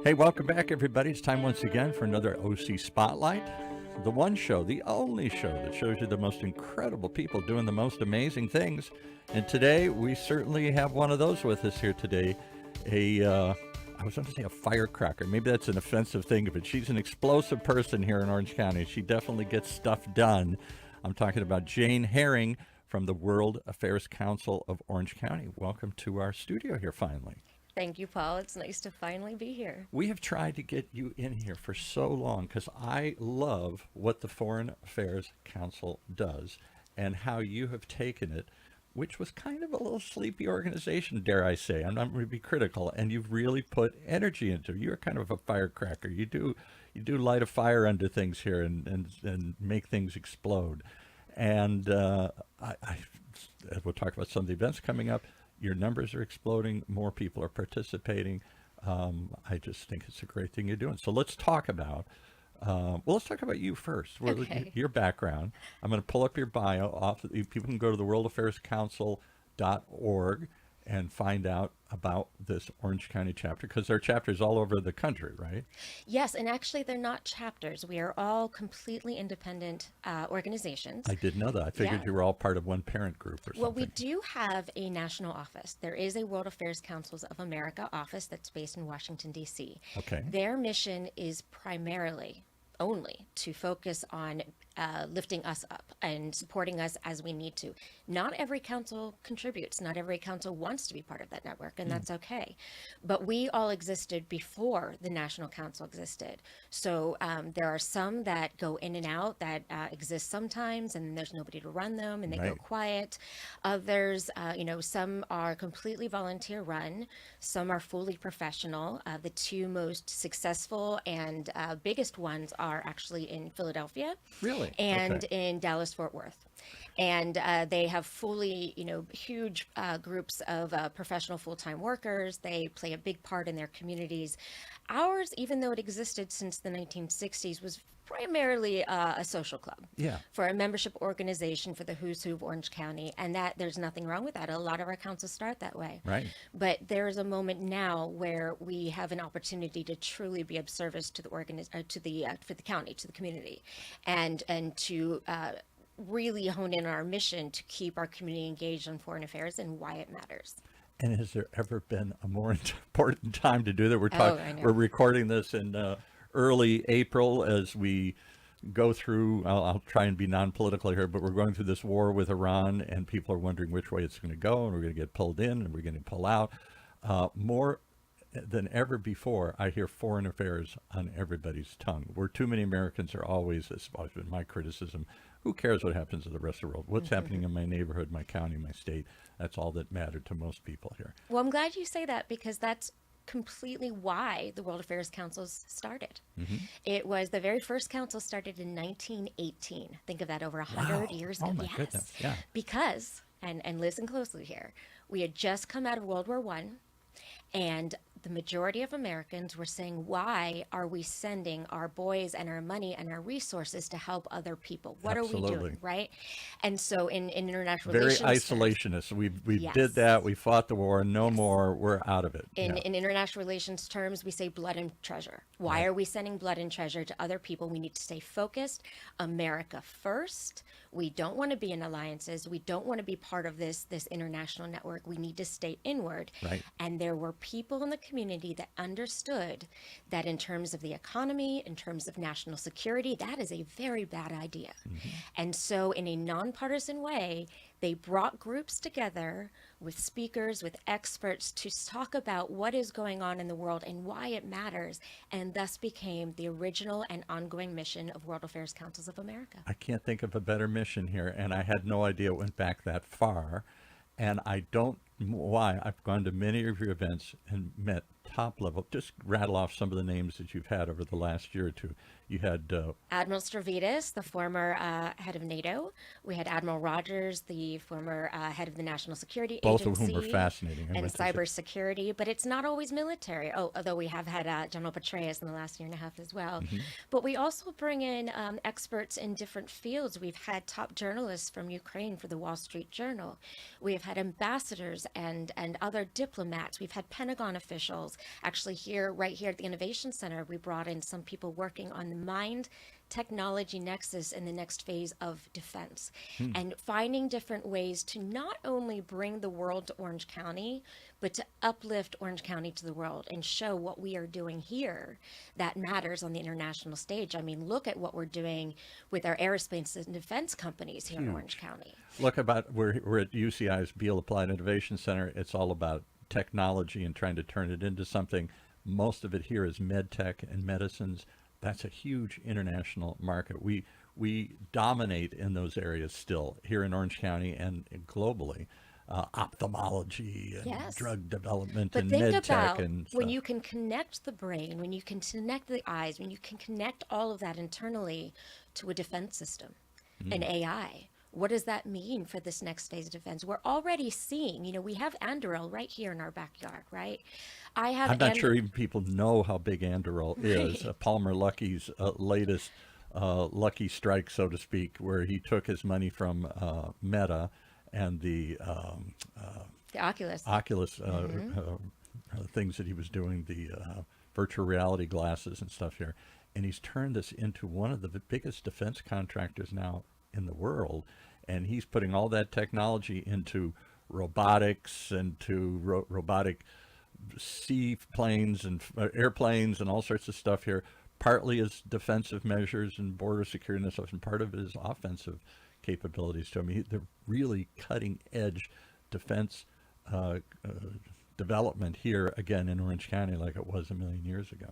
Hey, welcome back, everybody. It's time once again for another OC Spotlight. The one show, the only show that shows you the most incredible people doing the most amazing things. And today, we certainly have one of those with us here today. I was going to say a firecracker. Maybe that's an offensive thing, but she's an explosive person here in Orange County. She definitely gets stuff done. I'm talking about Jayne Herring from the World Affairs Coucil of Orange County. Welcome to our studio here finally. Thank you, Paul. It's nice to finally be here. We have tried to get you in here for so long because I love what the Foreign Affairs Council does and how you have taken it, which was kind of a little sleepy organization, dare I say. I'm not going to be critical, and you've really put energy into it. You're kind of a firecracker. You do light a fire under things here and make things explode. And we'll talk about some of the events coming up. Your numbers are exploding. More people are participating. I just think it's a great thing you're doing. So let's talk about, let's talk about you first. Okay. Your background. I'm going to pull up your bio. People can go to the worldaffairscouncil.org and find out about this Orange County chapter, because there are chapters all over the country, right? Yes, and actually they're not chapters. We are all completely independent organizations. I didn't know that. I figured you were all part of one parent group or something. Well, we do have a national office. There is a World Affairs Councils of America office that's based in Washington, D.C. Okay. Their mission is primarily only to focus on lifting us up and supporting us as we need to. Not every council contributes. Not every council wants to be part of that network, and that's okay. But we all existed before the National Council existed. So there are some that go in and out that exist sometimes, and there's nobody to run them, and they go quiet. Others, some are completely volunteer run. Some are fully professional. The two most successful and biggest ones are actually in Philadelphia. Really? And Okay. in Dallas-Fort Worth. And they have fully, huge groups of professional full-time workers. They play a big part in their communities. Ours, even though it existed since the 1960s, was primarily a social club for a membership organization for the who's who of Orange County. And that there's nothing wrong with that. A lot of our councils start that way. Right. But there is a moment now where we have an opportunity to truly be of service to the for the county, to the community, and to really hone in on our mission to keep our community engaged on foreign affairs and why it matters. And has there ever been a more important time to do that? I know. We're recording this in early April as we go through. I'll try and be non-political here, but we're going through this war with Iran, and people are wondering which way it's going to go, and we're going to get pulled in, and we're going to pull out. More than ever before, I hear foreign affairs on everybody's tongue. Where too many Americans are always, this has always been my criticism, who cares what happens in the rest of the world? What's happening in my neighborhood, my county, my state? That's all that mattered to most people here. Well, I'm glad you say that, because that's completely why the World Affairs Councils started. It was the very first council started in 1918. Think of that, over 100 years ago. Oh my goodness, yeah. Because, and listen closely here, we had just come out of World War I, and the majority of Americans were saying, why are we sending our boys and our money and our resources to help other people? What are we doing, right? And so in international Very relations isolationist. We Yes. did that. We fought the war. No more. We're out of it. In international relations terms, we say blood and treasure. Why are we sending blood and treasure to other people? We need to stay focused. America first. We don't want to be in alliances. We don't want to be part of this international network. We need to stay inward. Right. And there were people in the community that understood that in terms of the economy, in terms of national security, that is a very bad idea. And so in a nonpartisan way, they brought groups together with speakers, with experts, to talk about what is going on in the world and why it matters, and thus became the original and ongoing mission of World Affairs Councils of America. I can't think of a better mission here, and I had no idea it went back that far. And I don't why. I've gone to many of your events and met top level. Just rattle off some of the names that you've had over the last year or two. You had Admiral Stavridis, the former head of NATO. We had Admiral Rogers, the former head of the National Security both Agency. of whom were fascinating. And cybersecurity, but it's not always military. Although we have had General Petraeus in the last year and a half as well. But we also bring in experts in different fields. We've had top journalists from Ukraine for the Wall Street Journal. We have had ambassadors and other diplomats. We've had Pentagon officials. individuals. Actually, right here at the Innovation Center, we brought in some people working on the mind technology nexus in the next phase of defense, and finding different ways to not only bring the world to Orange County, but to uplift Orange County to the world and show what we are doing here that matters on the international stage. I mean, look at what we're doing with our aerospace and defense companies here in Orange County. Look, we're at UCI's Beal Applied Innovation Center. It's all about technology and trying to turn it into something. Most of it here is med tech and medicines. That's a huge international market. We dominate in those areas still here in Orange County and globally. Ophthalmology and Yes. drug development But and think med tech about and when stuff. you can connect the brain, when you can connect the eyes, when you can connect all of that internally to a defense system, an AI. What does that mean for this next phase of defense? We're already seeing, we have Anduril right here in our backyard, right? I'm not sure even people know how big Anduril is. Palmer Luckey's latest lucky strike, so to speak, where he took his money from Meta and the Oculus. things that he was doing, the virtual reality glasses and stuff here. And he's turned this into one of the biggest defense contractors now in the world. And he's putting all that technology into robotics and to robotic seaplanes and airplanes and all sorts of stuff here. Partly as defensive measures and border security and stuff, and part of it is offensive capabilities too. I mean, they're really cutting edge defense development here again in Orange County like it was a million years ago.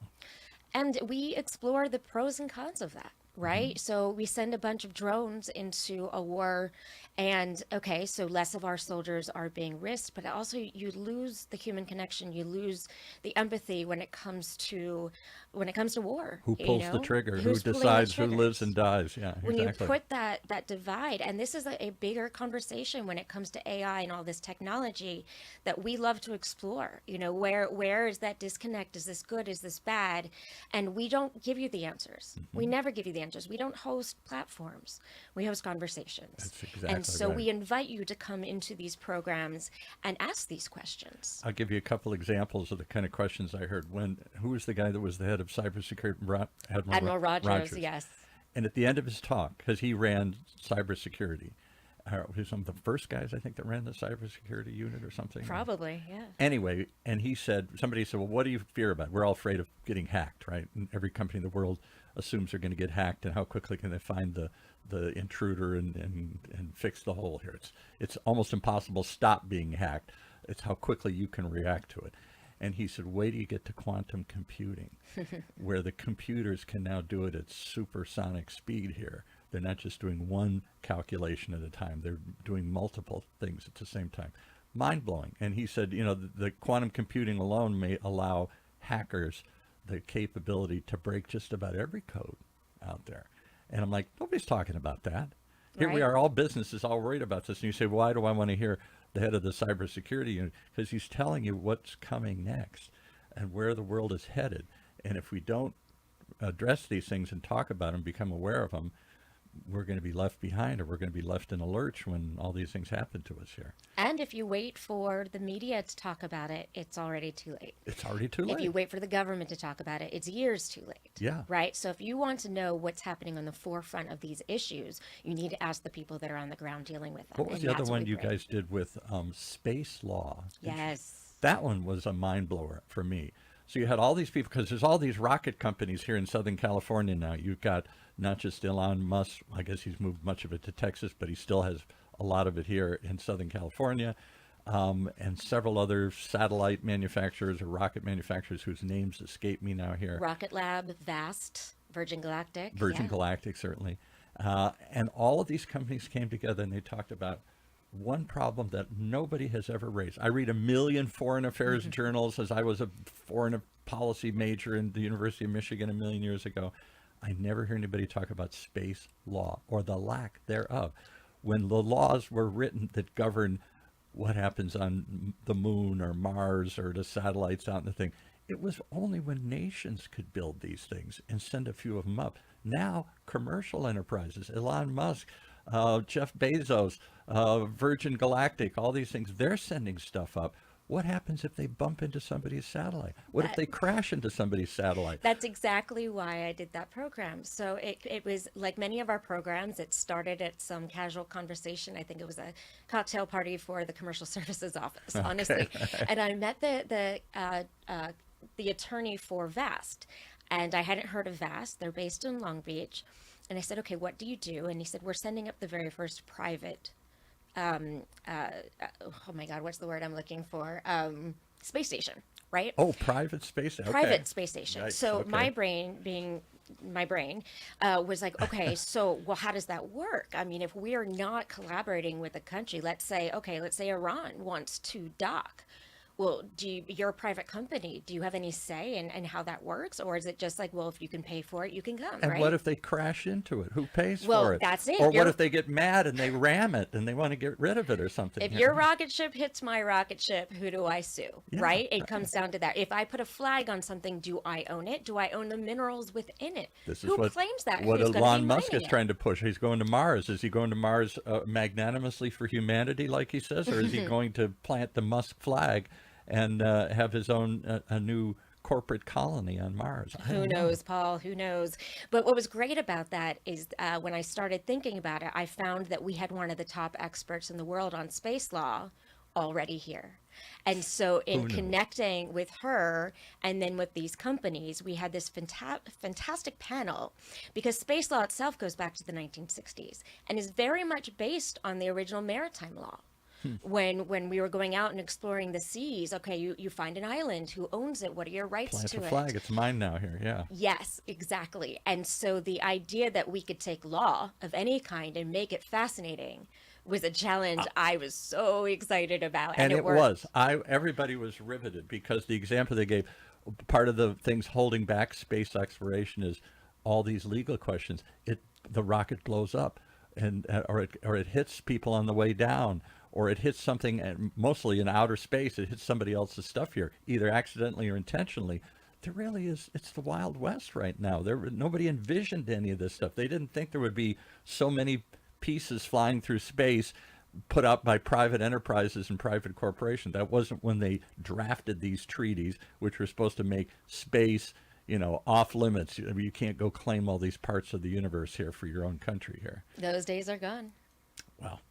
And we explore the pros and cons of that, right? So we send a bunch of drones into a war, and okay, so less of our soldiers are being risked, but also you lose the human connection, you lose the empathy when it comes to war. Who pulls the trigger? Who Who's pulling the decides who triggers? lives and dies? Yeah, When exactly. you put that divide, and this is a bigger conversation when it comes to AI and all this technology that we love to explore. Where is that disconnect? Is this good? Is this bad? And we don't give you the answers. We never give you the answers. We don't host platforms. We host conversations. That's exactly And so right. we invite you to come into these programs and ask these questions. I'll give you a couple examples of the kind of questions I heard. Who was the guy that was the head of cybersecurity? Admiral Rogers, yes. And at the end of his talk, because he ran cybersecurity, he was one of the first guys, I think, that ran the cybersecurity unit or something. Probably, yeah. Anyway, and somebody said, well, what do you fear about? We're all afraid of getting hacked, right? And every company in the world assumes they're going to get hacked, and how quickly can they find the intruder and fix the hole here? It's almost impossible to stop being hacked. It's how quickly you can react to it. And he said, wait till you get to quantum computing, where the computers can now do it at supersonic speed here. They're not just doing one calculation at a time. They're doing multiple things at the same time. Mind-blowing. And he said, the quantum computing alone may allow hackers the capability to break just about every code out there. And I'm like, nobody's talking about that. Here we Right. are, all businesses, all worried about this. And you say, why do I want to hear the head of the cybersecurity unit? Because he's telling you what's coming next and where the world is headed. And if we don't address these things and talk about them, become aware of them, we're going to be left behind, or we're going to be left in a lurch when all these things happen to us here. And if you wait for the media to talk about it, it's already too late. It's already too If you late. wait for the government to talk about it, it's years too late. Yeah. Right? So if you want to know what's happening on the forefront of these issues, you need to ask the people that are on the ground dealing with them. What was And the other that's what one we you bring. guys did with space law? Yes. That one was a mind blower for me. So you had all these people, because there's all these rocket companies here in Southern California now. You've got not just Elon Musk, I guess he's moved much of it to Texas, but he still has a lot of it here in Southern California, and several other satellite manufacturers or rocket manufacturers whose names escape me now here. Rocket Lab, Vast, Virgin Galactic. Virgin yeah. Galactic, certainly. And all of these companies came together and they talked about one problem that nobody has ever raised. I read a million foreign affairs journals, as I was a foreign policy major in the University of Michigan a million years ago. I never hear anybody talk about space law, or the lack thereof. When the laws were written that govern what happens on the moon or Mars or the satellites out in the thing, it was only when nations could build these things and send a few of them up. Now, commercial enterprises, Elon Musk, Jeff Bezos, Virgin Galactic, all these things, they're sending stuff up. What happens if they bump into somebody's satellite? What if they crash into somebody's satellite? That's exactly why I did that program. So it was like many of our programs, it started at some casual conversation. I think it was a cocktail party for the commercial services office, honestly. And I met the attorney for VAST, and I hadn't heard of VAST. They're based in Long Beach. And I said, okay, what do you do? And he said, we're sending up the very first private oh my God, what's the word I'm looking for? Space station, right? Oh, private space. Okay. Private space station. Yikes, So okay. my brain, being my brain, was like, okay, so well, how does that work? I mean, if we are not collaborating with a country, let's say Iran wants to dock. Well, you're a private company. Do you have any say in how that works? Or is it just like, well, if you can pay for it, you can come, And right? what if they crash into it? Who pays Well, for it? that's it. Or what if they get mad and they ram it and they want to get rid of it or something? If your rocket ship hits my rocket ship, who do I sue? Yeah, right? It comes down to that. If I put a flag on something, do I own it? Do I own the minerals within it? This is Who what, claims that? what Who's gonna Elon be Musk is mining it? trying to push. He's going to Mars. Is he going to Mars magnanimously for humanity, like he says, or is he going to plant the Musk flag and have his own a new corporate colony on Mars? Who knows, Paul? Who knows? But what was great about that is when I started thinking about it, I found that we had one of the top experts in the world on space law already here. And so in connecting with her and then with these companies, we had this fantastic panel, because space law itself goes back to the 1960s and is very much based on the original maritime law. When we were going out and exploring the seas, okay, you find an island, who owns it? What are your rights Plant to a it? flag. It's mine now here. Yeah. Yes, exactly. And so the idea that we could take law of any kind and make it fascinating was a challenge I was so excited about. And it worked. was. Everybody was riveted because the example they gave, part of the things holding back space exploration is all these legal questions. The rocket blows up, and or it hits people on the way down, or it hits something, and mostly in outer space, it hits somebody else's stuff here, either accidentally or intentionally. There really is, it's the Wild West right now. Nobody envisioned any of this stuff. They didn't think there would be so many pieces flying through space put out by private enterprises and private corporations. That wasn't when they drafted these treaties, which were supposed to make space, off limits. You can't go claim all these parts of the universe here for your own country here. Those days are gone. Well,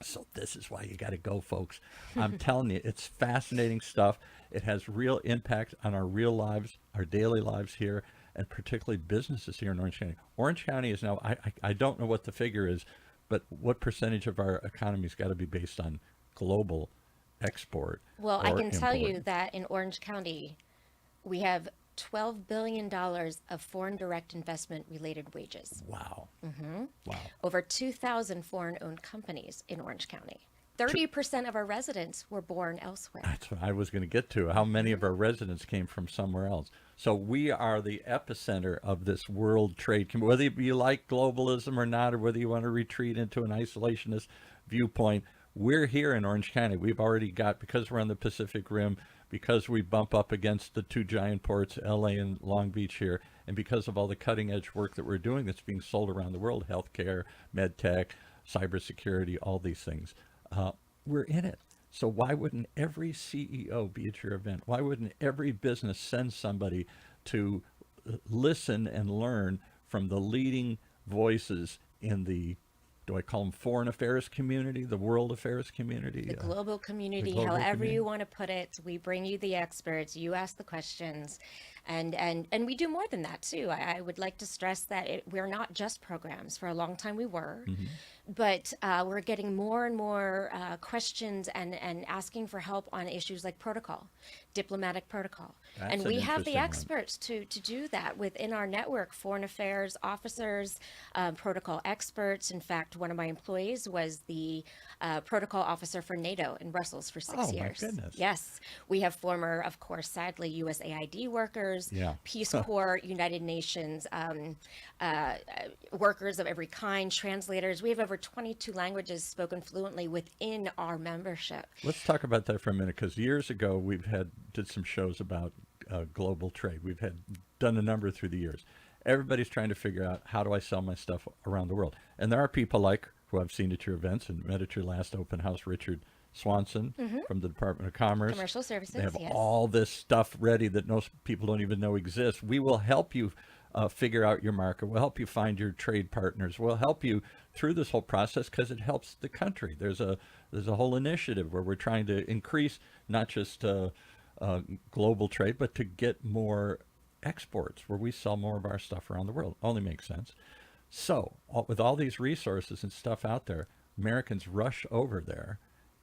so this is why you got to go, folks. I'm telling you, it's fascinating stuff. It has real impact on our real lives, our daily lives here, and particularly businesses here in Orange County. Orange County is now, I don't know what the figure is, but what percentage of our economy's got to be based on global export? Well, I can tell you import? that in Orange County, we have $12 billion of foreign direct investment related wages. Wow. Wow. Over 2,000 foreign-owned companies in Orange County. 30% of our residents were born elsewhere. That's what I was going to get to. How many of our residents came from somewhere else? So we are the epicenter of this world trade. Whether you like globalism or not, or whether you want to retreat into an isolationist viewpoint, we're here in Orange County. We've already got, because we're on the Pacific Rim, because we bump up against the two giant ports, LA and Long Beach here, and because of all the cutting edge work that we're doing that's being sold around the world, healthcare, med tech, cybersecurity, all these things, we're in it. So why wouldn't every CEO be at your event? Why wouldn't every business send somebody to listen and learn from the leading voices in the, do I call them foreign affairs community, the world affairs community? The global community, global however community. you want to put it. We bring you the experts, you ask the questions, and we do more than that too. I would like to stress that we're not just programs. For a long time we were, but we're getting more and more questions and asking for help on issues like protocol, diplomatic protocol. That's And an we have interesting the one. experts to do that within our network, foreign affairs officers, protocol experts. In fact, one of my employees was the protocol officer for NATO in Brussels for 6 Oh, my years. goodness. Yes. We have former, of course, sadly, USAID workers, Yeah. Peace Corps, United Nations workers of every kind, translators. We have over 22 languages spoken fluently within our membership. Let's talk about that for a minute, because years ago did some shows about global trade. We've done a number through the years. Everybody's trying to figure out, how do I sell my stuff around the world? And there are people like who I've seen at your events and met at your last open house, Richard Swanson from the Department of Commerce. Commercial services, They have yes. all this stuff ready that most people don't even know exists. We will help you figure out your market. We'll help you find your trade partners. We'll help you through this whole process because it helps the country. There's a whole initiative where we're trying to increase not just global trade, but to get more exports where we sell more of our stuff around the world. Only makes sense. So with all these resources and stuff out there, Americans rush over there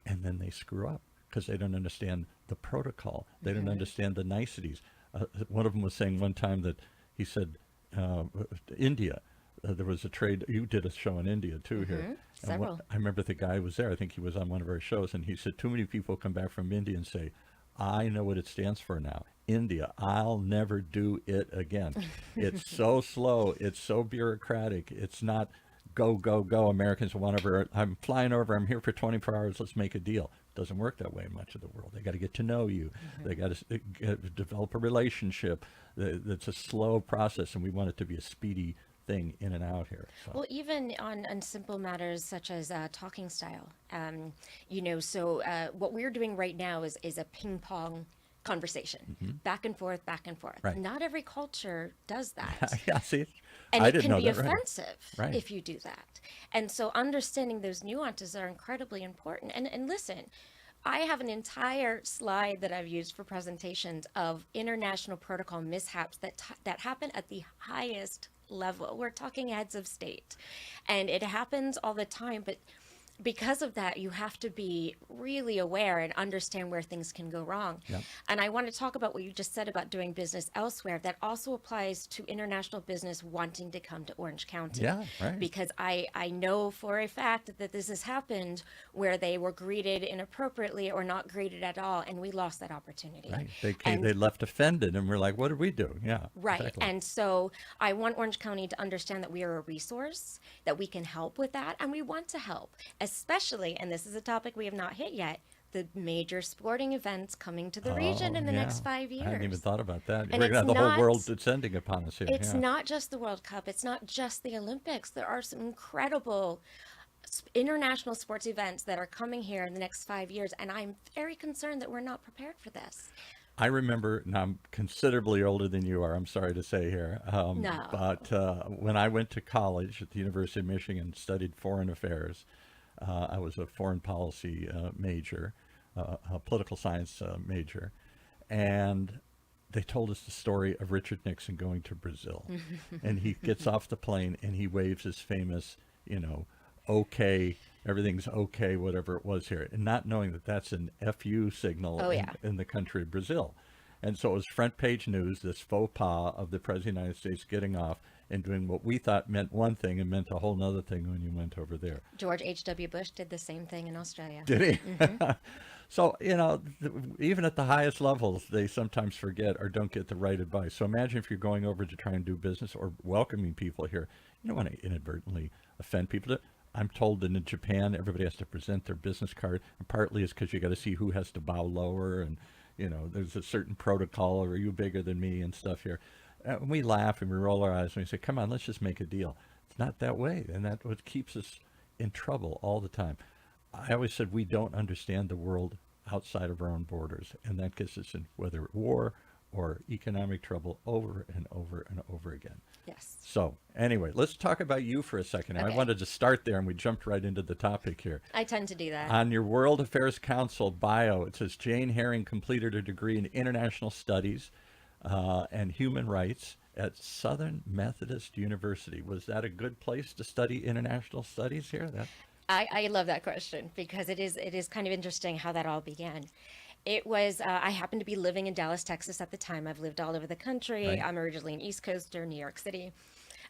and then they screw up because they don't understand the protocol. They don't understand the niceties. One of them was saying one time that he said, India, there was a trade, you did a show in India too here. Several. I remember the guy was there, I think he was on one of our shows, and he said, too many people come back from India and say, I know what it stands for now. India, I'll never do it again. It's so slow. It's so bureaucratic. It's not go, go, go. Americans want over. I'm flying over. I'm here for 24 hours. Let's make a deal. It doesn't work that way in much of the world. They got to get to know you. They got to develop a relationship. It's a slow process, and we want it to be a speedy thing in and out here. So. Well, even on simple matters such as talking style, so what we're doing right now is a ping pong conversation, back and forth, back and forth. Right. Not every culture does that. Yeah, see, And I it didn't can know be that, right. offensive Right. if you do that. And so understanding those nuances are incredibly important. And listen, I have an entire slide that I've used for presentations of international protocol mishaps that happen at the highest level. We're talking heads of state. And it happens all the time, but because of that, you have to be really aware and understand where things can go wrong. Yep. And I want to talk about what you just said about doing business elsewhere. That also applies to international business wanting to come to Orange County. Yeah, right. Because I know for a fact that this has happened where they were greeted inappropriately or not greeted at all, and we lost that opportunity. Right. They left offended, and we're like, what did we do? Yeah. Right. Exactly. And so I want Orange County to understand that we are a resource, that we can help with that, and we want to help, especially, and this is a topic we have not hit yet, the major sporting events coming to the region in the next 5 years. I hadn't even thought about that. And We're going to have the it's whole not- world descending upon us here. It's yeah. not just the World Cup. It's not just the Olympics. There are some incredible international sports events that are coming here in the next 5 years, and I'm very concerned that we're not prepared for this. I remember, now I'm considerably older than you are, I'm sorry to say here. No. But when I went to college at the University of Michigan, studied foreign affairs, I was a foreign policy major, a political science major, and they told us the story of Richard Nixon going to Brazil. And he gets off the plane and he waves his famous, okay, everything's okay, whatever it was here, and not knowing that that's an FU signal in the country of Brazil. And so it was front page news, this faux pas of the President of the United States getting off and doing what we thought meant one thing and meant a whole nother thing when you went over there. George H.W. Bush did the same thing in Australia. Did he? So, even at the highest levels, they sometimes forget or don't get the right advice. So imagine if you're going over to try and do business or welcoming people here. You don't want to inadvertently offend people. I'm told that in Japan, everybody has to present their business card. And partly it's because you got to see who has to bow lower. And, there's a certain protocol. Or are you bigger than me and stuff here? And we laugh and we roll our eyes and we say, come on, let's just make a deal. It's not that way. And that's what keeps us in trouble all the time. I always said we don't understand the world outside of our own borders. And that gets us in whether war or economic trouble over and over and over again. Yes. So anyway, let's talk about you for a second. Okay. I wanted to start there and we jumped right into the topic here. I tend to do that. On your World Affairs Council bio, it says Jayne Herring completed a degree in international studies and human rights at Southern Methodist University. Was that a good place to study international studies here? I love that question because it is kind of interesting how that all began. It was, I happened to be living in Dallas, Texas at the time. I've lived all over the country. Right. I'm originally an East Coaster, New York City.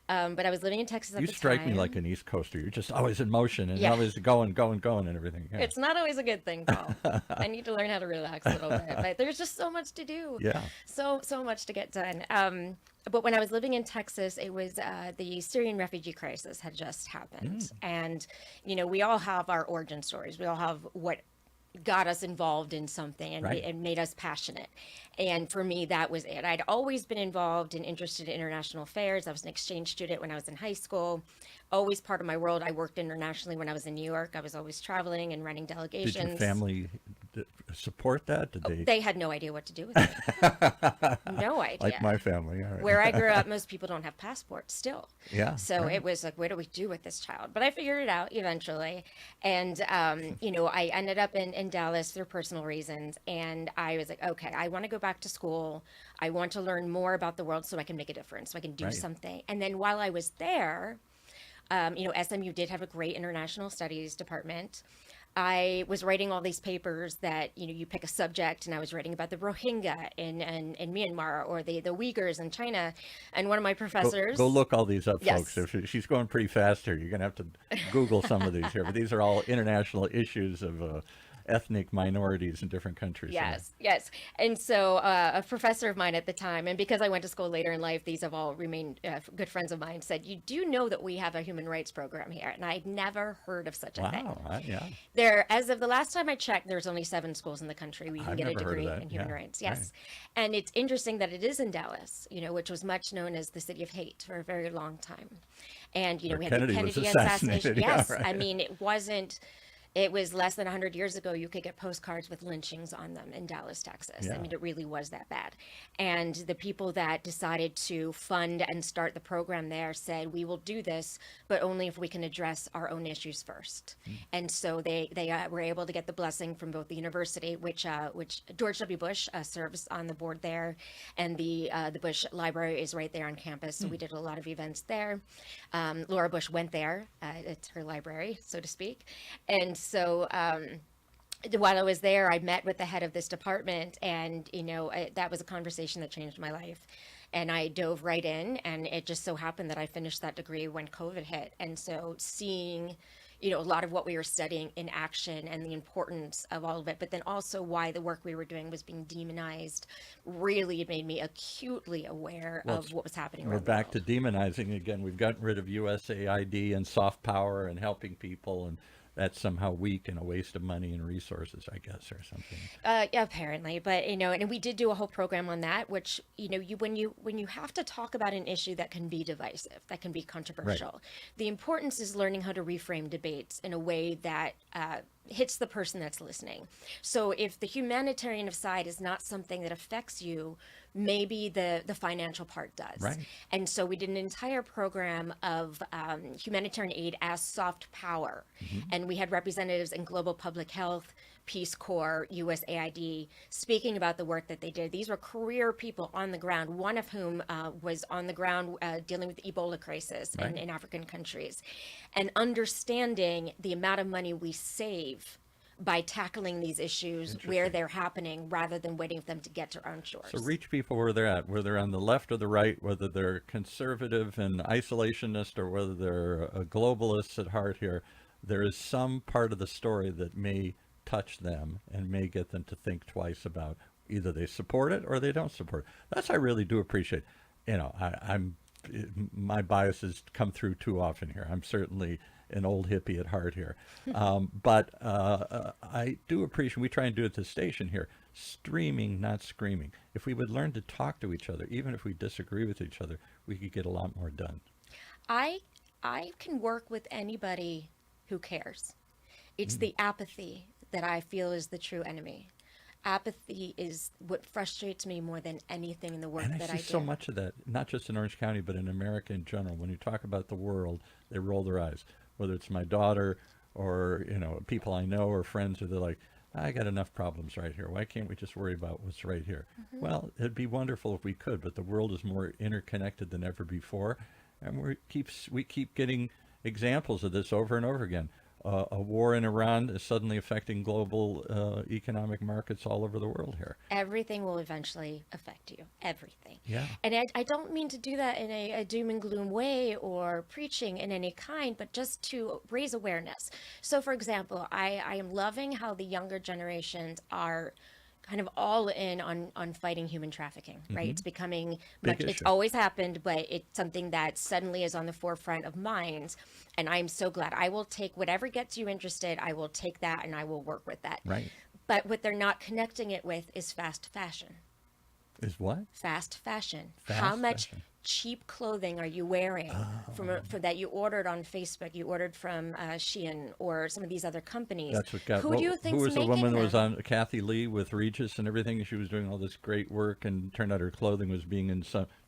But I was living in Texas at the time. You strike me like an East Coaster. You're just always in motion and Yeah. always going and everything. Yeah. It's not always a good thing, Paul. I need to learn how to relax a little bit. But there's just so much to do. Yeah. So much to get done. But when I was living in Texas, it was the Syrian refugee crisis had just happened. And, we all have our origin stories. We all have what got us involved in something and, Right. and made us passionate. And for me, that was it. I'd always been involved and interested in international affairs. I was an exchange student when I was in high school, always part of my world. I worked internationally when I was in New York. I was always traveling and running Did delegations. your family support that? Did they? They had no idea what to do with it. No idea. Like my family. All right. Where I grew up, most people don't have passports still. Yeah. So right. it was like, what do we do with this child? But I figured it out eventually. And, I ended up in Dallas through personal reasons. And I was like, okay, I want to go back to school. I want to learn more about the world so I can make a difference, so I can do Right. something. And then while I was there, SMU did have a great international studies department. I was writing all these papers that, you pick a subject, and I was writing about the Rohingya in Myanmar, or the Uyghurs in China. And one of my professors. Go look all these up, Yes. folks. If she's going pretty fast here, you're going to have to Google some of these here. But these are all international issues of ethnic minorities in different countries. Yes. And so a professor of mine at the time, and because I went to school later in life, these have all remained good friends of mine, said, you do know that we have a human rights program here. And I'd never heard of such a thing. Wow. Yeah. There, as of the last time I checked, there's only 7 schools in the country where you can I've get a never heard of degree that. in human Yeah, rights. Yes. right. And it's interesting that it is in Dallas, which was much known as the city of hate for a very long time. And, Where we had Kennedy the was Kennedy assassinated. assassination. Yeah, Yes. right. I mean, it was less than 100 years ago, you could get postcards with lynchings on them in Dallas, Texas. Yeah. I mean, it really was that bad. And the people that decided to fund and start the program there said, we will do this, but only if we can address our own issues first. And so they were able to get the blessing from both the university, which George W. Bush serves on the board there, and the Bush Library is right there on campus. So we did a lot of events there. Laura Bush went there. It's her library, so to speak. And so while I was there, I met with the head of this department, and that was a conversation that changed my life. And I dove right in, and it just so happened that I finished that degree when COVID hit. And so seeing a lot of what we were studying in action and the importance of all of it, but then also why the work we were doing was being demonized, really made me acutely aware of what was happening We're around back the to demonizing again. We've gotten rid of USAID and soft power and helping people, and that's somehow weak and a waste of money and resources, I guess, or something. Yeah, apparently, but and we did do a whole program on that, which when you have to talk about an issue that can be divisive, that can be controversial, the importance is learning how to reframe debates in a way that hits the person that's listening. So if the humanitarian side is not something that affects you, maybe the financial part does. Right. And so we did an entire program of humanitarian aid as soft power. And we had representatives in global public health, Peace Corps, USAID, speaking about the work that they did. These were career people on the ground, one of whom was on the ground dealing with the Ebola crisis in African countries, and understanding the amount of money we save by tackling these issues where they're happening rather than waiting for them to get to our own shores. So reach people where they're at, whether they're on the left or the right, whether they're conservative and isolationist or whether they're a globalist at heart here. There is some part of the story that may touch them and may get them to think twice about either they support it or they don't support it. That's I really do appreciate. My biases come through too often here. I'm certainly an old hippie at heart here. But I do appreciate, we try and do it at the station here, streaming, not screaming. If we would learn to talk to each other, even if we disagree with each other, we could get a lot more done. I can work with anybody who cares. It's the apathy that I feel is the true enemy. Apathy is what frustrates me more than anything in the work And that I I see do. so much of that, not just in Orange County, but in America in general. When you talk about the world, they roll their eyes. Whether it's my daughter or people I know or friends, or they're like, I got enough problems right here. Why can't we just worry about what's right here? Well, it'd be wonderful if we could, but the world is more interconnected than ever before, and we keep getting examples of this over and over again. A war in Iran is suddenly affecting global economic markets all over the world here. Everything will eventually affect you. Everything. Yeah. And I don't mean to do that in a doom and gloom way or preaching in any kind, but just to raise awareness. So, for example, I am loving how the younger generations are kind of all in on fighting human trafficking, right? It's becoming Big it's issue. always happened, but it's something that suddenly is on the forefront of minds. And I'm so glad. I will take whatever gets you interested. I will take that and I will work with that. Right. But what they're not connecting it with is fast fashion. Is what? Fast fashion. Fast How much fashion. cheap clothing are you wearing for that you ordered on Facebook? You ordered from Shein or some of these other companies. That's what got. Who do you think's who was the making woman that was them? on Kathy Lee with Regis and everything? She was doing all this great work, and turned out her clothing was being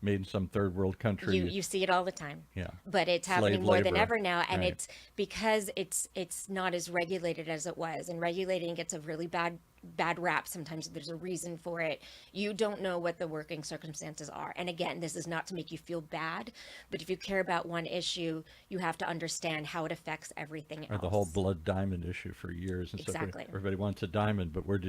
made in some third world country. You see it all the time. Yeah. But it's Slave happening more than labor. ever now, and Right. it's because it's not as regulated as it was, and regulating gets a really bad rap. Sometimes there's a reason for it. You don't know what the working circumstances are. And again, this is not to make you feel bad, but if you care about one issue, you have to understand how it affects everything Or else. the whole blood diamond issue for years and stuff. Exactly. Everybody wants a diamond, but what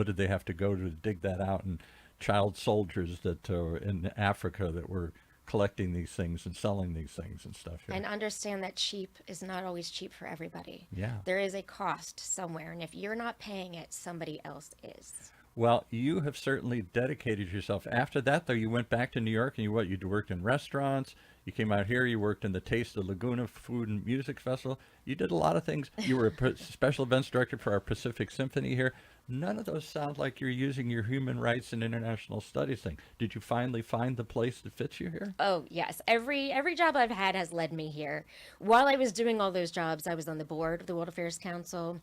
did they have to go to dig that out? And child soldiers that in Africa that were collecting these things and selling these things and stuff. Yeah. And understand that cheap is not always cheap for everybody. Yeah. There is a cost somewhere, and if you're not paying it, somebody else is. Well, you have certainly dedicated yourself. After that, though, you went back to New York, and you worked in restaurants. You came out here. You worked in the Taste of Laguna Food and Music Festival. You did a lot of things. You were a special events director for our Pacific Symphony here. None of those sound like you're using your human rights and international studies thing. Did you finally find the place that fits you here? Oh, yes. Every job I've had has led me here. While I was doing all those jobs, I was on the board of the World Affairs Council.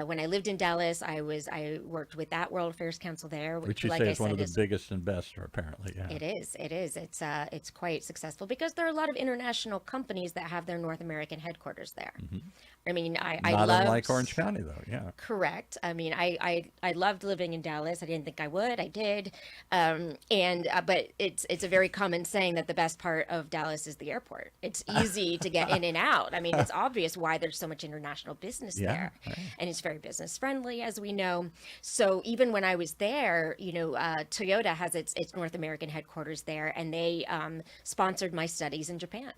When I lived in Dallas, I worked with that World Affairs Council there, Which you like say I is one of said, the biggest and best, apparently. Yeah. It is. It is. It's quite successful because there are a lot of international companies that have their North American headquarters there. I mean, I Not loved, unlike Orange County, though. Yeah. Correct. I mean, I loved living in Dallas. I didn't think I would. I did. But it's a very common saying that the best part of Dallas is the airport. It's easy to get in and out. I mean, it's obvious why there's so much international business Yeah, there. right. And it's very business friendly, as we know. So even when I was there, Toyota has its North American headquarters there, and they sponsored my studies in Japan.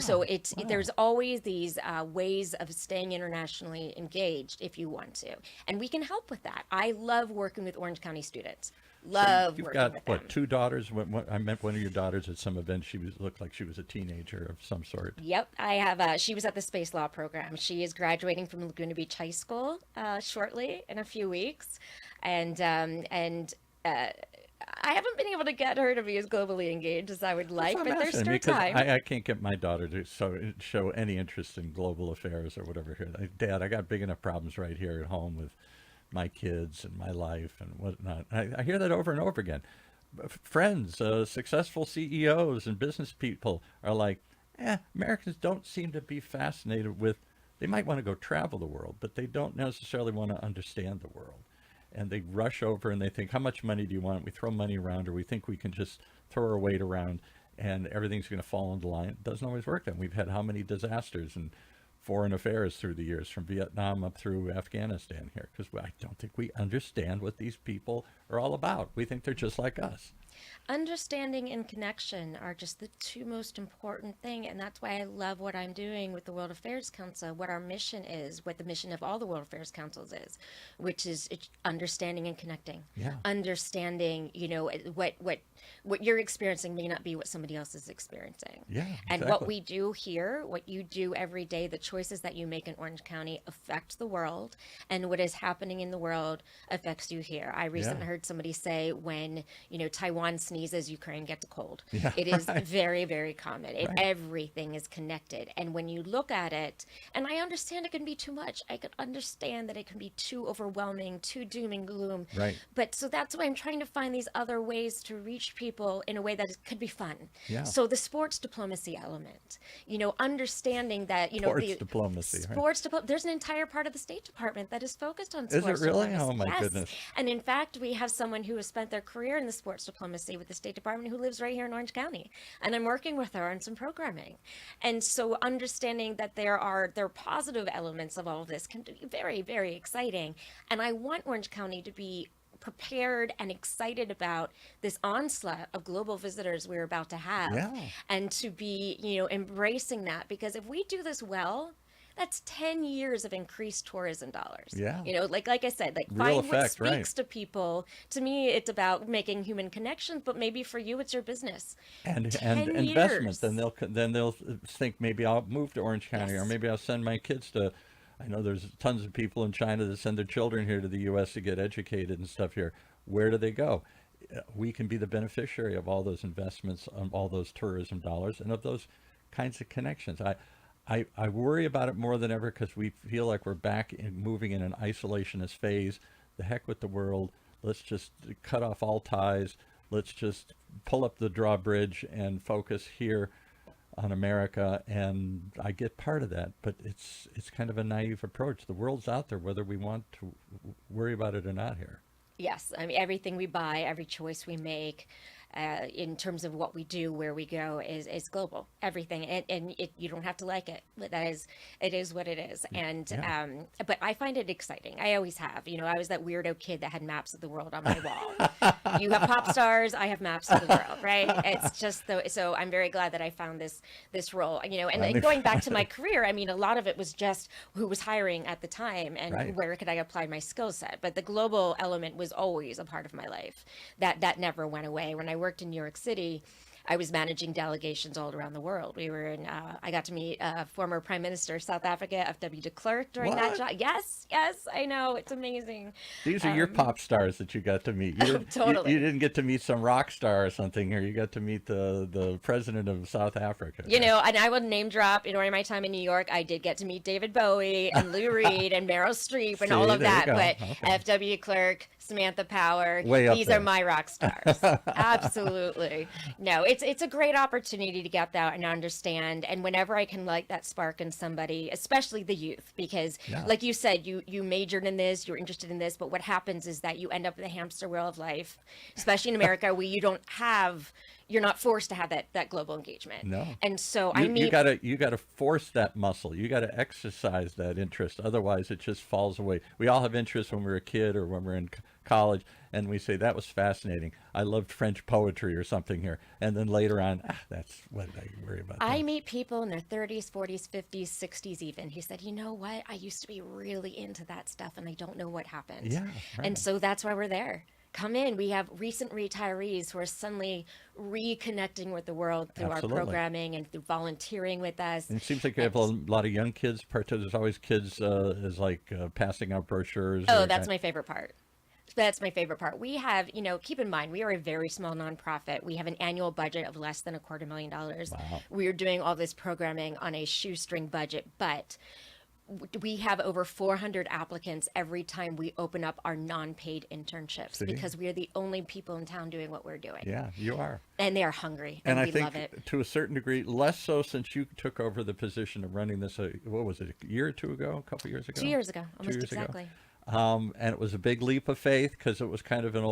So there's always these ways of staying internationally engaged if you want to, and we can help with that. I love working with Orange County students. Love You've working got, with them. what, two daughters? I met one of your daughters at some event. Looked like she was a teenager of some sort. Yep, I have. She was at the space law program. She is graduating from Laguna Beach High School shortly in a few weeks, and I haven't been able to get her to be as globally engaged as I would like, That's but what I'm there's asking, still because time. I can't get my daughter to show any interest in global affairs or whatever here. Dad, I got big enough problems right here at home with my kids and my life and whatnot. I hear that over and over again. Friends, successful CEOs and business people are like, Americans don't seem to be fascinated with, they might want to go travel the world, but they don't necessarily want to understand the world. And they rush over and they think, how much money do you want? We throw money around, or we think we can just throw our weight around and everything's going to fall into line. It doesn't always work. And we've had how many disasters and foreign affairs through the years, from Vietnam up through Afghanistan here, because I don't think we understand what these people are all about. We think they're just like us. Understanding and connection are just the two most important thing, and that's why I love what I'm doing with the World Affairs Council, what our mission is, what the mission of all the World Affairs Councils is, which is understanding and connecting. Yeah. Understanding, what you're experiencing may not be what somebody else is experiencing. Yeah, And exactly. what we do here, what you do every day, the choices that you make in Orange County affect the world, and what is happening in the world affects you here. I recently heard somebody say when, Taiwan sneezes, Ukraine gets a cold. Yeah, It is right. very, very common. Everything is connected. And when you look at it, and I understand it can be too much. I can understand that it can be too overwhelming, too doom and gloom. Right. But so that's why I'm trying to find these other ways to reach people in a way that could be fun. Yeah. So the sports diplomacy element, understanding that, Sports the diplomacy, right? sports there's an entire part of the State Department that is focused on Is it sports really? diplomacy. Oh, my Yes. goodness. And in fact, we have someone who has spent their career in the sports diplomacy with the State Department who lives right here in Orange County. And I'm working with her on some programming. And so understanding that there are positive elements of all of this can be very, very exciting. And I want Orange County to be prepared and excited about this onslaught of global visitors we're about to have, Yeah. and to be, embracing that, because if we do this well, That's 10 years of increased tourism dollars. Yeah. Like I said, like Real find what effect, right. speaks to people. To me, it's about making human connections, but maybe for you, it's your business. And 10 investment. years. Then they'll think maybe I'll move to Orange County, or Yes. maybe I'll send my kids to. I know there's tons of people in China that send their children here to the U.S. to get educated and stuff here. Where do they go? We can be the beneficiary of all those investments, all those tourism dollars, and of those kinds of connections. I worry about it more than ever because we feel like we're back in moving in an isolationist phase. The heck with the world. Let's just cut off all ties. Let's just pull up the drawbridge and focus here on America. And I get part of that, but it's kind of a naive approach. The world's out there, whether we want to worry about it or not here. Yes, I mean everything we buy, every choice we make, in terms of what we do, where we go, is global. Everything, and you don't have to like it. But it is what it is. And Yeah. but I find it exciting. I always have. I was that weirdo kid that had maps of the world on my wall. You have pop stars, I have maps of the world, right? It's just so I'm very glad that I found this role. And going back to my career, I mean, a lot of it was just who was hiring at the time and Right. where could I apply my skill set. But the global element was always a part of my life. That never went away. When I worked in New York City, I was managing delegations all around the world. We were in. I got to meet former Prime Minister of South Africa, F.W. de Klerk, during that What? job. Yes, I know, it's amazing. These are your pop stars that you got to meet. You didn't, Totally. you didn't get to meet some rock star or something here. You got to meet the president of South Africa. And I will name drop. During my time in New York, I did get to meet David Bowie and Lou Reed and Meryl Streep and See, all of there you that. go. But Okay. F.W. Clerk, Samantha Power, Way up these there. are my rock stars. Absolutely. No, it's a great opportunity to get that and understand. And whenever I can light that spark in somebody, especially the youth, because Yeah. like you said, you majored in this, you're interested in this, but what happens is that you end up in the hamster wheel of life, especially in America, where you're not forced to have that global engagement. No. And so You gotta force that muscle. You gotta exercise that interest. Otherwise, it just falls away. We all have interest when we're a kid or when we're in college, and we say that was fascinating. I loved French poetry or something here, and then later on, that's what did I worry about. I that? meet people in their 30s, 40s, 50s, 60s even. He said, you know what? I used to be really into that stuff and I don't know what happened. Yeah, right. And so that's why we're there. Come in. We have recent retirees who are suddenly reconnecting with the world through Absolutely. our programming and through volunteering with us. And it seems like you have a lot of young kids. There's always kids passing out brochures. Oh, that's my favorite part. That's my favorite part. We have, keep in mind, we are a very small nonprofit. We have an annual budget of less than $250,000. Wow. We are doing all this programming on a shoestring budget, but we have over 400 applicants every time we open up our non-paid internships See? because we are the only people in town doing what we're doing. Yeah, you are. And they are hungry, And and I we think love it. to a certain degree, less so since you took over the position of running this, what was it, a year or two ago, a couple years ago? 2 years ago, almost years ago. exactly. And it was a big leap of faith because it was kind of an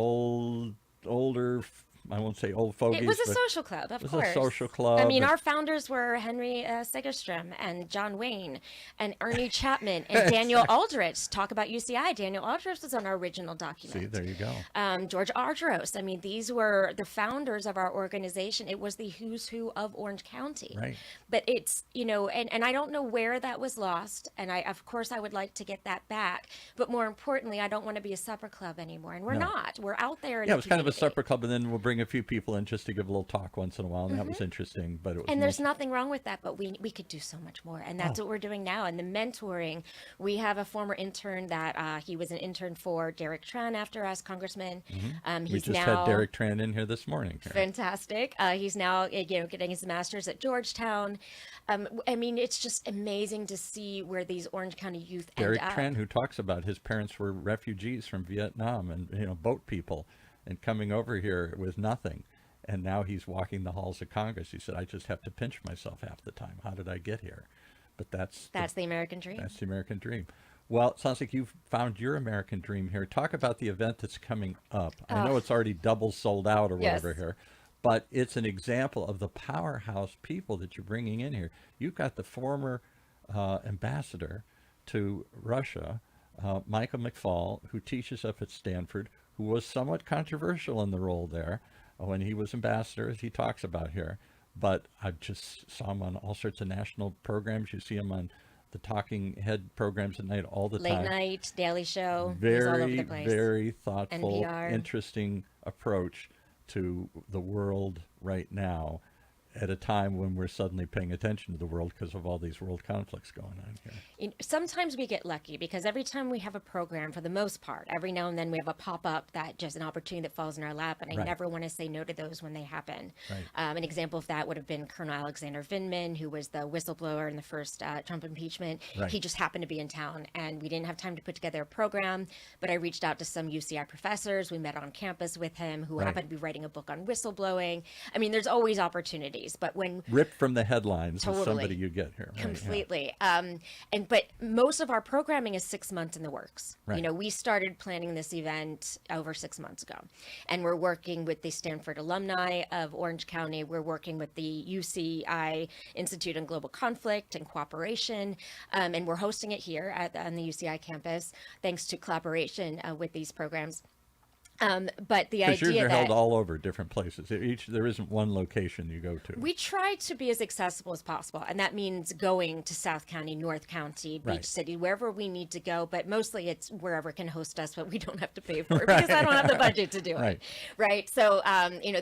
older, I won't say old fogies. It was a but social club, of it was course. a social club. I mean, and- our founders were Henry Segerstrom and John Wayne and Ernie Chapman and Daniel Aldrich. Talk about UCI. Daniel Aldrich was on our original document. See, there you go. George Ardros. I mean, these were the founders of our organization. It was the who's who of Orange County. Right. But it's, and I don't know where that was lost. And of course, I would like to get that back. But more importantly, I don't want to be a supper club anymore. And we're No. not. We're out there. In Yeah, it the was kind of a community. supper club, and then we'll bring a few people in just to give a little talk once in a while, and that was interesting. But it was And there's most- nothing wrong with that, but we could do so much more. And that's Oh. what we're doing now. And the mentoring, we have a former intern that he was an intern for Derek Tran after us, Congressman. we He's just now had Derek Tran in here this morning. Here. fantastic. He's now getting his master's at Georgetown. I mean, it's just amazing to see where these Orange County youth Derek end up. Tran, who talks about his parents were refugees from Vietnam and boat people, and coming over here with nothing, and now he's walking the halls of Congress. He said, "I just have to pinch myself half the time. How did I get here?" But that's the American dream. That's the American dream. Well, it sounds like you've found your American dream here. Talk about the event that's coming up. I know it's already double sold out or whatever Yes. here, but it's an example of the powerhouse people that you're bringing in here. You've got the former ambassador to Russia, Michael McFaul, who teaches up at Stanford, who was somewhat controversial in the role there when he was ambassador, as he talks about here. But I just saw him on all sorts of national programs. You see him on the talking head programs at night all the Late time. night, Daily Show, he's all over the Very, place. very thoughtful, NPR. interesting approach to the world right now at a time when we're suddenly paying attention to the world because of all these world conflicts going on here. Sometimes we get lucky because every time we have a program, for the most part, every now and then we have a pop-up that just an opportunity that falls in our lap, and I Right. never want to say no to those when they happen. Right. An example of that would have been Colonel Alexander Vindman, who was the whistleblower in the first Trump impeachment. Right. He just happened to be in town, and we didn't have time to put together a program, but I reached out to some UCI professors. We met on campus with him, who Right. happened to be writing a book on whistleblowing. I mean, there's always opportunities, but when Ripped from the headlines Totally. is somebody you get here. Right? Yeah. completely. But most of our programming is 6 months in the works. Right. You know, we started planning this event over 6 months ago, and we're working with the Stanford alumni of Orange County. We're working with the UCI Institute on Global Conflict and Cooperation, and we're hosting it here on the UCI campus, thanks to collaboration with these programs. But the Because yours idea are that held all over different places. There isn't one location you go to. we try to be as accessible as possible, and that means going to South County, North Beach Right. City, wherever we need to go. But mostly it's wherever can host us, but we don't have to pay for it because I don't have the budget to do Right. it. Right. So,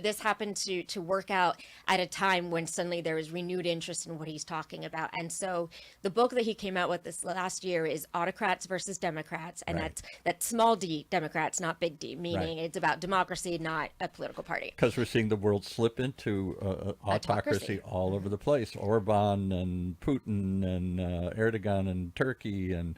this happened to work out at a time when suddenly there was renewed interest in what he's talking about. And so the book that he came out with this last year is Autocrats versus Democrats. And Right. that's small d Democrats, not big D, meaning Right. it's about democracy, not a political party. Because we're seeing the world slip into autocracy all over the place. Orban and Putin and Erdogan and Turkey and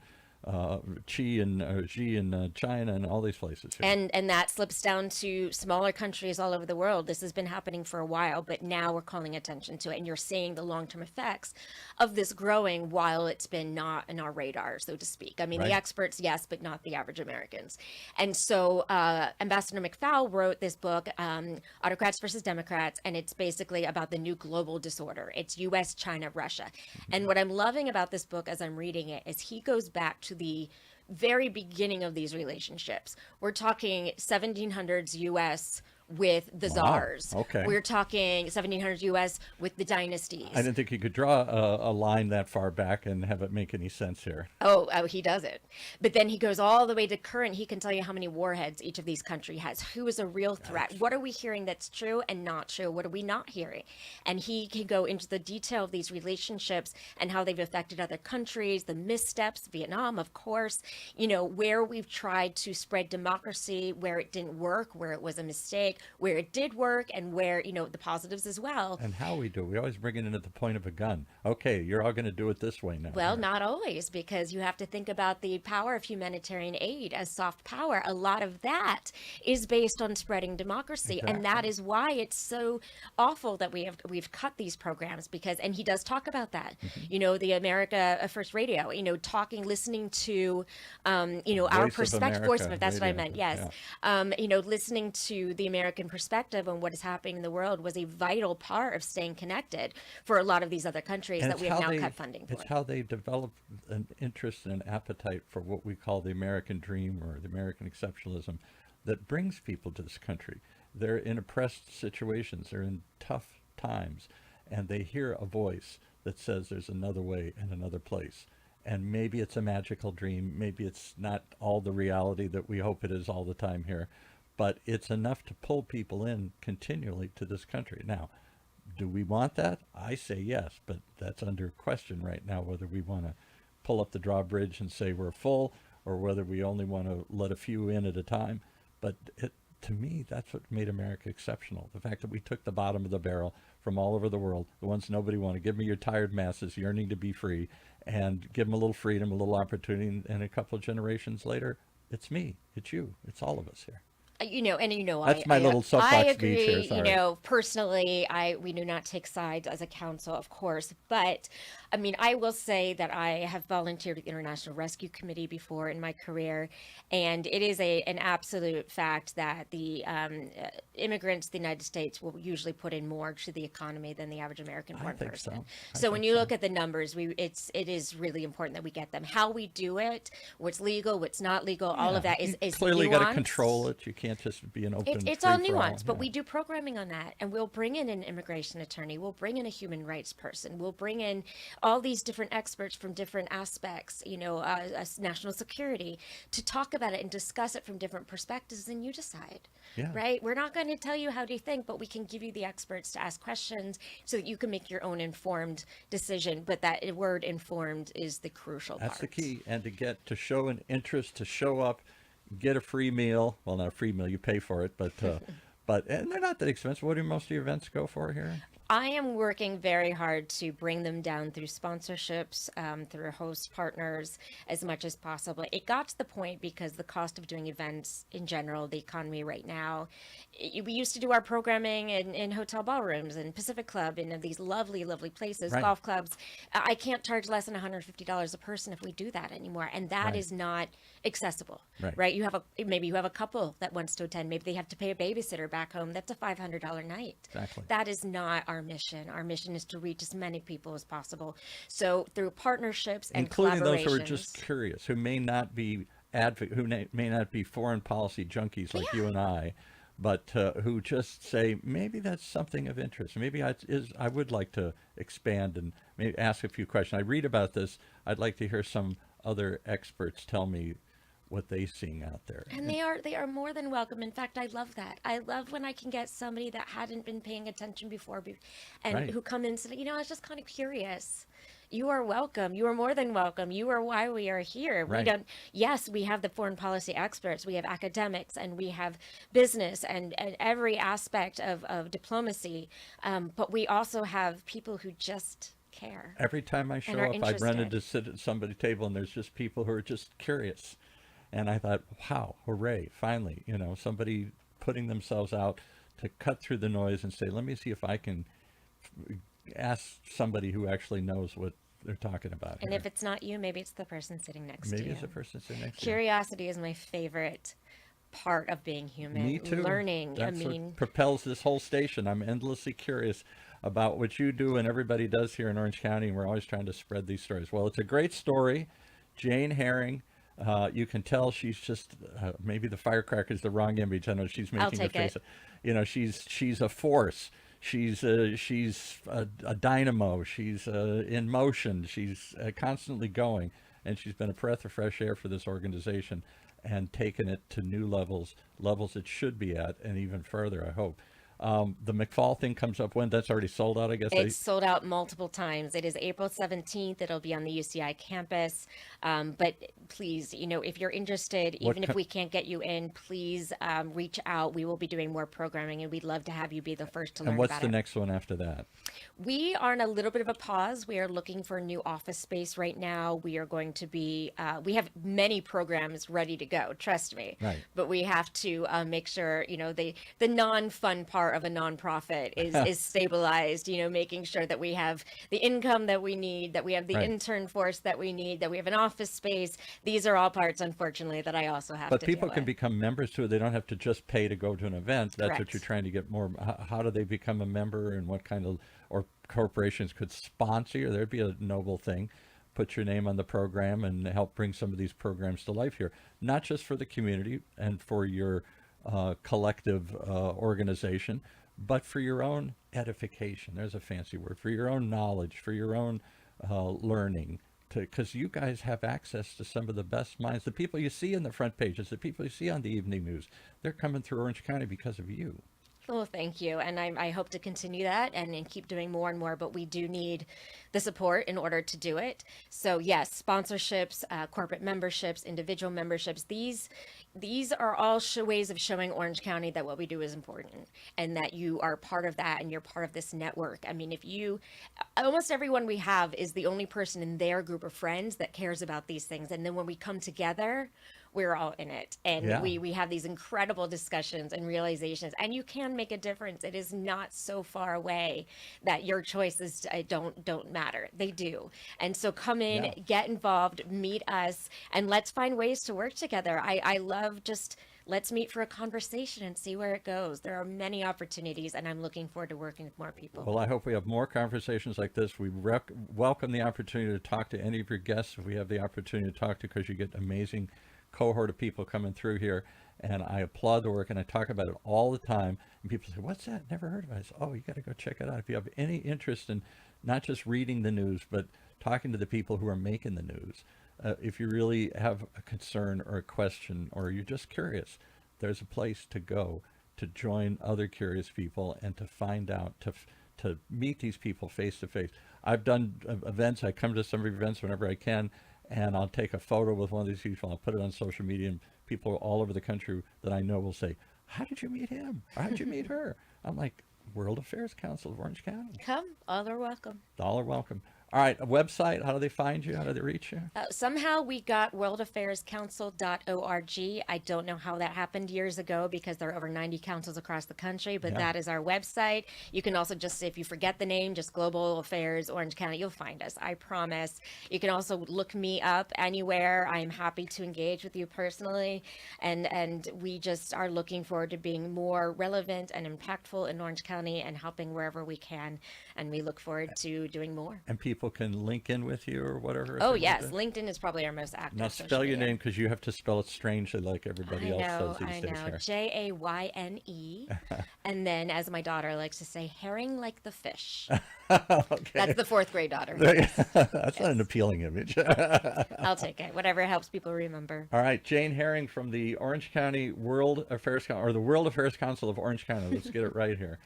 Xi in China and all these places. Here. And that slips down to smaller countries all over the world. This has been happening for a while, but now we're calling attention to it. And you're seeing the long-term effects of this growing while it's been not in our radar, so to speak. I mean, Right. the experts, yes, but not the average Americans. And so Ambassador McFaul wrote this book, Autocrats versus Democrats, and it's basically about the new global disorder. It's U.S., China, Russia. And what I'm loving about this book as I'm reading it is he goes back to the very beginning of these relationships. We're talking 1700s U.S. with the czars. Okay. We're talking 1700s U.S. with the dynasties. I didn't think you could draw a line that far back and have it make any sense here. Oh, he does it. But then he goes all the way to current. He can tell you how many warheads each of these countries has. Who is a real threat? What are we hearing that's true and not true? What are we not hearing? And he can go into the detail of these relationships and how they've affected other countries, the missteps, Vietnam, of course, where we've tried to spread democracy, where it didn't work, where it was a mistake, where it did work, and where, the positives as well. And how we do. We always bring it in at the point of a gun. Okay, you're all going to do it this way now. Well, not always, because you have to think about the power of humanitarian aid as soft power. A lot of that is based on spreading democracy, and that is why it's so awful that we've cut these programs. And he does talk about that. The America First Radio. Listening to our Voice of perspective. America That's what I Radio, meant. Yes, listening to the American perspective on what is happening in the world was a vital part of staying connected for a lot of these other countries And that it's we have how now they- cut funding for. It's how they develop an interest and an appetite for what we call the American dream or the American exceptionalism that brings people to this country. They're in oppressed situations. They're in tough times. And they hear a voice that says there's another way and another place. And maybe it's a magical dream. Maybe it's not all the reality that we hope it is all the time here. But it's enough to pull people in continually to this country. Now, do we want that? I say yes, but that's under question right now, whether we want to pull up the drawbridge and say we're full or whether we only want to let a few in at a time. But to me, that's what made America exceptional. The fact that we took the bottom of the barrel from all over the world, the ones nobody wanted. Give me your tired masses yearning to be free, and give them a little freedom, a little opportunity, and a couple of generations later, it's me, it's you, it's all of us here. That's my little soapbox I speech agree. here, sorry. Personally, we do not take sides as a council, of course. But I will say that I have volunteered at the International Rescue Committee before in my career, and it is an absolute fact that the immigrants to the United States will usually put in more to the economy than the average American-born think person. so. So when you look at the numbers, it is really important that we get them. How we do it, what's legal, what's not legal, all of that is clearly got to nuanced. control it. You can't can't just be an open. It's all free-for-all. nuanced, but Yeah. we do programming on that, and we'll bring in an immigration attorney, we'll bring in a human rights person, we'll bring in all these different experts from different aspects, national security, to talk about it and discuss it from different perspectives, and you decide. Yeah. Right? We're not going to tell you how to think, but we can give you the experts to ask questions so that you can make your own informed decision. But that word informed is the crucial part. That's the key. And to show an interest, to show up, get a free meal. Well, not a free meal, you pay for it, but and they're not that expensive. What do most of your events go for here? I am working very hard to bring them down through sponsorships, through host partners, as much as possible. It got to the point because the cost of doing events in general, the economy right now, we used to do our programming in hotel ballrooms and Pacific Club and these lovely, lovely places, Right. golf clubs. I can't charge less than $150 a person if we do that anymore, and that Right. is not accessible. Right. Maybe you have a couple that wants to attend. Maybe they have to pay a babysitter back home. That's a $500 night. Exactly. That is not our mission. Our mission is to reach as many people as possible. So through partnerships and Including those who are collaborations- just curious, who may not be may not be foreign policy junkies like you and I, but who just say maybe that's something of interest. Maybe I would like to expand and maybe ask a few questions. I read about this. I'd like to hear some other experts tell me what they're seeing out there. And they are more than welcome. In fact, I love that. I love when I can get somebody that hadn't been paying attention before and Right. who come in and say, I was just kind of curious. You are welcome. You are more than welcome. You are why we are here. Right. Yes, we have the foreign policy experts, we have academics, and we have business and every aspect of diplomacy. But we also have people who just care. Every time I show are up, I'd run interested. into sit at somebody's table, and there's just people who are just curious. And I thought, wow, hooray, finally, somebody putting themselves out to cut through the noise and say, let me see if I can ask somebody who actually knows what they're talking about. And here. if it's not you, maybe it's the person sitting next to you. Maybe it's the person sitting next to you. Curiosity is my favorite part of being human. Me too. Learning. That's what propels this whole station. I'm endlessly curious about what you do and everybody does here in Orange County, and we're always trying to spread these stories. Well, it's a great story. Jayne Herring. You can tell she's just maybe the firecracker is the wrong image. I know she's making a take face. it. She's a force. She's a dynamo. She's in motion. She's constantly going, and she's been a breath of fresh air for this organization and taken it to new levels it should be at, and even further, I hope. The McFaul thing comes up when? That's already sold out, I guess. It's sold out multiple times. It is April 17th. It'll be on the UCI campus. But please, if you're interested, even if we can't get you in, please reach out. We will be doing more programming, and we'd love to have you be the first to learn And what's about the it. next one after that? We are in a little bit of a pause. We are looking for a new office space right now. We are going to be, we have many programs ready to go, trust me. Right. But we have to make sure, the non-fun part of a nonprofit is stabilized, making sure that we have the income that we need, that we have the Right. intern force that we need, that we have an office space. These are all parts, unfortunately, that I also have But to people deal can with. become members too. They don't have to just pay to go to an event. That's what Correct. you're trying to get more. How do they become a member, and what kind of, or corporations could sponsor you? There'd be a noble thing. Put your name on the program and help bring some of these programs to life here, not just for the community and for your collective organization, but for your own edification. There's a fancy word. For your own knowledge, for your own learning, because you guys have access to some of the best minds. The people you see in the front pages, the people you see on the evening news, they're coming through Orange County because of you. Oh, thank you. And I hope to continue that and keep doing more and more, but we do need the support in order to do it. So yes, sponsorships, corporate memberships, individual memberships, these are all ways of showing Orange County that what we do is important and that you are part of that and you're part of this network. I mean, almost everyone we have is the only person in their group of friends that cares about these things. And then when we come together, we're all in it. And Yeah. we have these incredible discussions and realizations, and you can make a difference. It is not so far away that your choices don't matter. They do. And so come in, Yeah. get involved, meet us, and let's find ways to work together. I love just let's meet for a conversation and see where it goes. There are many opportunities, and I'm looking forward to working with more people. Well, I hope we have more conversations like this. We welcome the opportunity to talk to any of your guests if we have the opportunity to talk to, because you get amazing cohort of people coming through here, and I applaud the work, and I talk about it all the time. And people say, "What's that? Never heard of it." I say, "Oh, you got to go check it out. If you have any interest in not just reading the news, but talking to the people who are making the news, if you really have a concern or a question, or you're just curious, there's a place to go to join other curious people and to find out, to meet these people face to face." I've done events. I come to some events whenever I can, and I'll take a photo with one of these people. I'll put it on social media, and people all over the country that I know will say, "How did you meet him? Or how did you meet her?" I'm like, World Affairs Council of Orange County. Come, all are welcome. All are welcome. All right, a website. How do they find you? How do they reach you? Somehow we got worldaffairscouncil.org. I don't know how that happened years ago because there are over 90 councils across the country, but that is our website. You can also just, if you forget the name, just Global Affairs Orange County, you'll find us. I promise. You can also look me up anywhere. I'm happy to engage with you personally. And we just are looking forward to being more relevant and impactful in Orange County and helping wherever we can. And we look forward to doing more. And people can link in with you or whatever? Oh, yes. LinkedIn is probably our most active. Now spell your name, because you have to spell it strangely like everybody else does these days. I know. Jayne. And then, as my daughter likes to say, herring like the fish. Okay. That's the fourth grade daughter. That's not an appealing image. I'll take it. Whatever helps people remember. All right. Jayne Herring from the Orange County World Affairs Council, or the World Affairs Council of Orange County. Let's get it right here.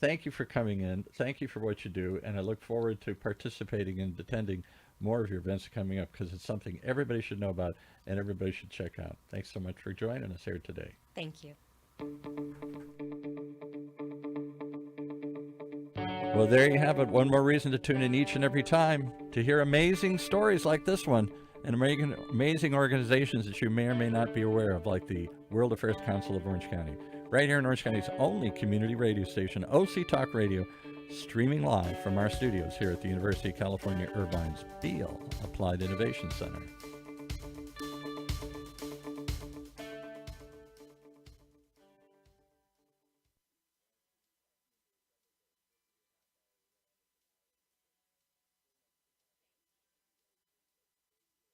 Thank you for coming in. Thank you for what you do. And I look forward to participating and attending more of your events coming up, because it's something everybody should know about and everybody should check out. Thanks so much for joining us here today. Thank you. Well, there you have it. One more reason to tune in each and every time to hear amazing stories like this one, and amazing organizations that you may or may not be aware of, like the World Affairs Council of Orange County. Right here in Orange County's only community radio station, OC Talk Radio, streaming live from our studios here at the University of California, Irvine's Beale Applied Innovation Center.